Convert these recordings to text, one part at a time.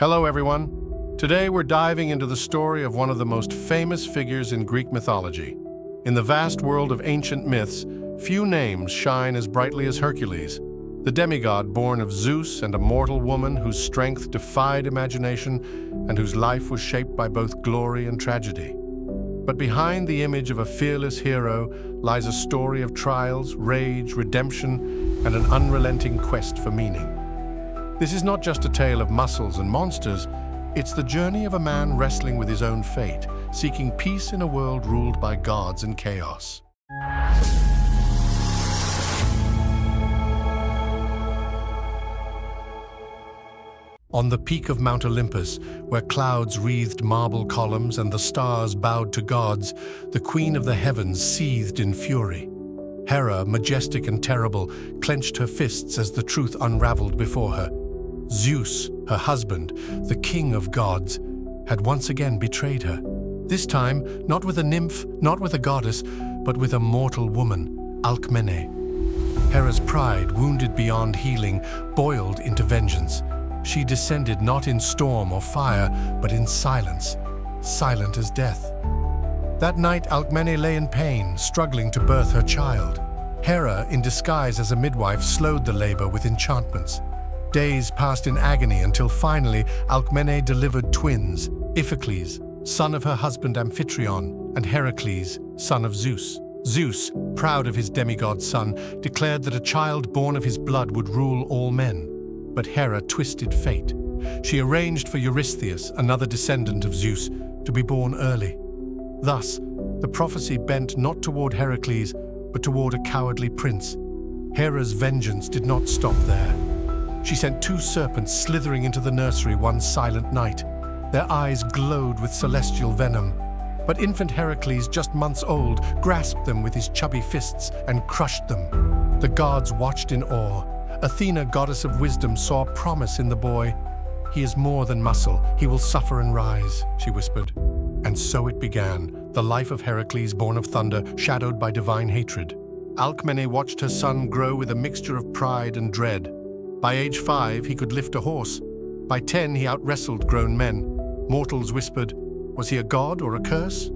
Hello, everyone. Today we're diving into the story of one of the most famous figures in Greek mythology. In the vast world of ancient myths, few names shine as brightly as Hercules, the demigod born of Zeus and a mortal woman whose strength defied imagination and whose life was shaped by both glory and tragedy. But behind the image of a fearless hero lies a story of trials, rage, redemption, and an unrelenting quest for meaning. This is not just a tale of muscles and monsters, it's the journey of a man wrestling with his own fate, seeking peace in a world ruled by gods and chaos. On the peak of Mount Olympus, where clouds wreathed marble columns and the stars bowed to gods, the queen of the heavens seethed in fury. Hera, majestic and terrible, clenched her fists as the truth unraveled before her. Zeus, her husband, the king of gods, had once again betrayed her. This time, not with a nymph, not with a goddess, but with a mortal woman, Alcmene. Hera's pride, wounded beyond healing, boiled into vengeance. She descended not in storm or fire, but in silence, silent as death. That night, Alcmene lay in pain, struggling to birth her child. Hera, in disguise as a midwife, slowed the labor with enchantments. Days passed in agony until finally Alcmene delivered twins, Iphicles, son of her husband Amphitryon, and Heracles, son of Zeus. Zeus, proud of his demigod son, declared that a child born of his blood would rule all men. But Hera twisted fate. She arranged for Eurystheus, another descendant of Zeus, to be born early. Thus, the prophecy bent not toward Heracles, but toward a cowardly prince. Hera's vengeance did not stop there. She sent two serpents slithering into the nursery one silent night. Their eyes glowed with celestial venom. But infant Heracles, just months old, grasped them with his chubby fists and crushed them. The gods watched in awe. Athena, goddess of wisdom, saw promise in the boy. "He is more than muscle. He will suffer and rise," she whispered. And so it began, the life of Heracles, born of thunder, shadowed by divine hatred. Alcmene watched her son grow with a mixture of pride and dread. By age 5, he could lift a horse. By 10, he out-wrestled grown men. Mortals whispered, was he a god or a curse?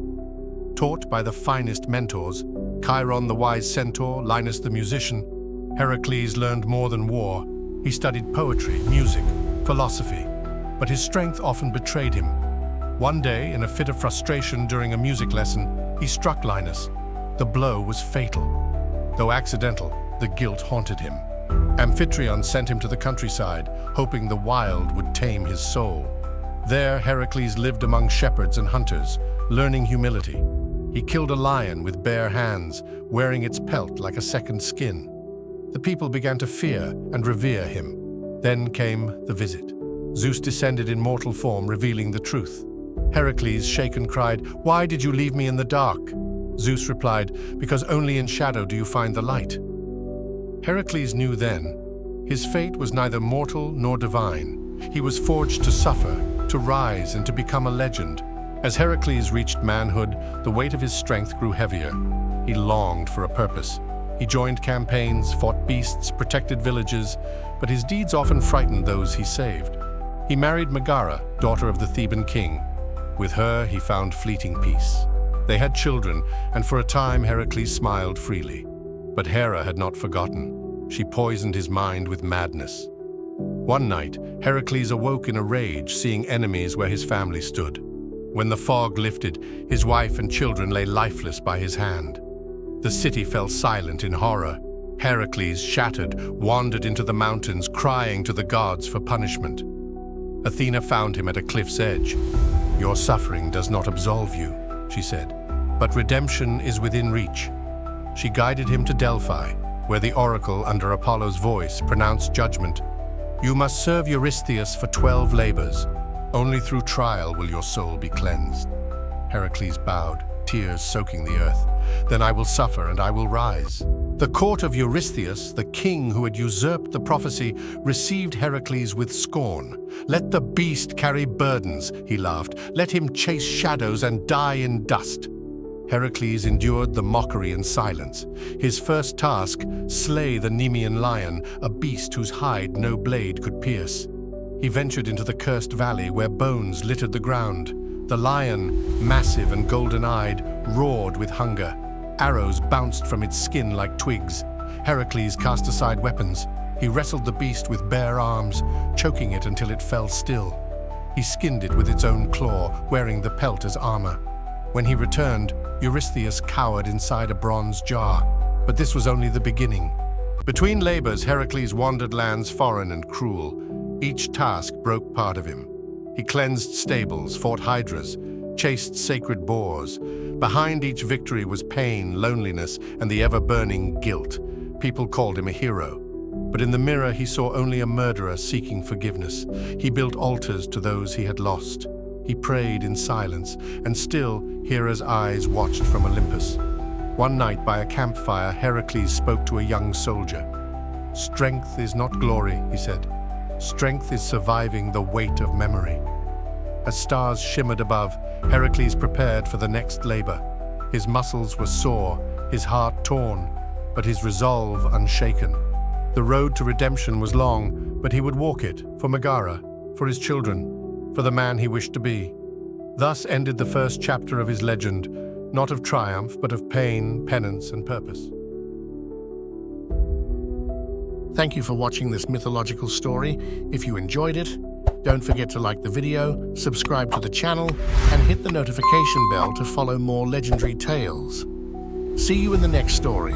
Taught by the finest mentors, Chiron the wise centaur, Linus the musician, Heracles learned more than war. He studied poetry, music, philosophy, but his strength often betrayed him. One day, in a fit of frustration during a music lesson, he struck Linus. The blow was fatal. Though accidental, the guilt haunted him. Amphitryon sent him to the countryside, hoping the wild would tame his soul. There, Heracles lived among shepherds and hunters, learning humility. He killed a lion with bare hands, wearing its pelt like a second skin. The people began to fear and revere him. Then came the visit. Zeus descended in mortal form, revealing the truth. Heracles, shaken, cried, "Why did you leave me in the dark?" Zeus replied, "Because only in shadow do you find the light." Heracles knew then, his fate was neither mortal nor divine. He was forged to suffer, to rise, and to become a legend. As Heracles reached manhood, the weight of his strength grew heavier. He longed for a purpose. He joined campaigns, fought beasts, protected villages, but his deeds often frightened those he saved. He married Megara, daughter of the Theban king. With her, he found fleeting peace. They had children, and for a time Heracles smiled freely. But Hera had not forgotten. She poisoned his mind with madness. One night, Heracles awoke in a rage, seeing enemies where his family stood. When the fog lifted, his wife and children lay lifeless by his hand. The city fell silent in horror. Heracles, shattered, wandered into the mountains, crying to the gods for punishment. Athena found him at a cliff's edge. "Your suffering does not absolve you," she said, "but redemption is within reach." She guided him to Delphi, where the oracle, under Apollo's voice, pronounced judgment. "You must serve Eurystheus for 12 labors. Only through trial will your soul be cleansed." Heracles bowed, tears soaking the earth. "Then I will suffer and I will rise." The court of Eurystheus, the king who had usurped the prophecy, received Heracles with scorn. "Let the beast carry burdens," he laughed. "Let him chase shadows and die in dust." Heracles endured the mockery in silence. His first task, slay the Nemean lion, a beast whose hide no blade could pierce. He ventured into the cursed valley where bones littered the ground. The lion, massive and golden-eyed, roared with hunger. Arrows bounced from its skin like twigs. Heracles cast aside weapons. He wrestled the beast with bare arms, choking it until it fell still. He skinned it with its own claw, wearing the pelt as armor. When he returned, Eurystheus cowered inside a bronze jar. But this was only the beginning. Between labors, Heracles wandered lands foreign and cruel. Each task broke part of him. He cleansed stables, fought hydras, chased sacred boars. Behind each victory was pain, loneliness, and the ever-burning guilt. People called him a hero. But in the mirror, he saw only a murderer seeking forgiveness. He built altars to those he had lost. He prayed in silence, and still Hera's eyes watched from Olympus. One night by a campfire, Heracles spoke to a young soldier. "Strength is not glory," he said. "Strength is surviving the weight of memory." As stars shimmered above, Heracles prepared for the next labor. His muscles were sore, his heart torn, but his resolve unshaken. The road to redemption was long, but he would walk it for Megara, for his children, for the man he wished to be. Thus ended the first chapter of his legend, not of triumph, but of pain, penance, and purpose. Thank you for watching this mythological story. If you enjoyed it, don't forget to like the video, subscribe to the channel, and hit the notification bell to follow more legendary tales. See you in the next story.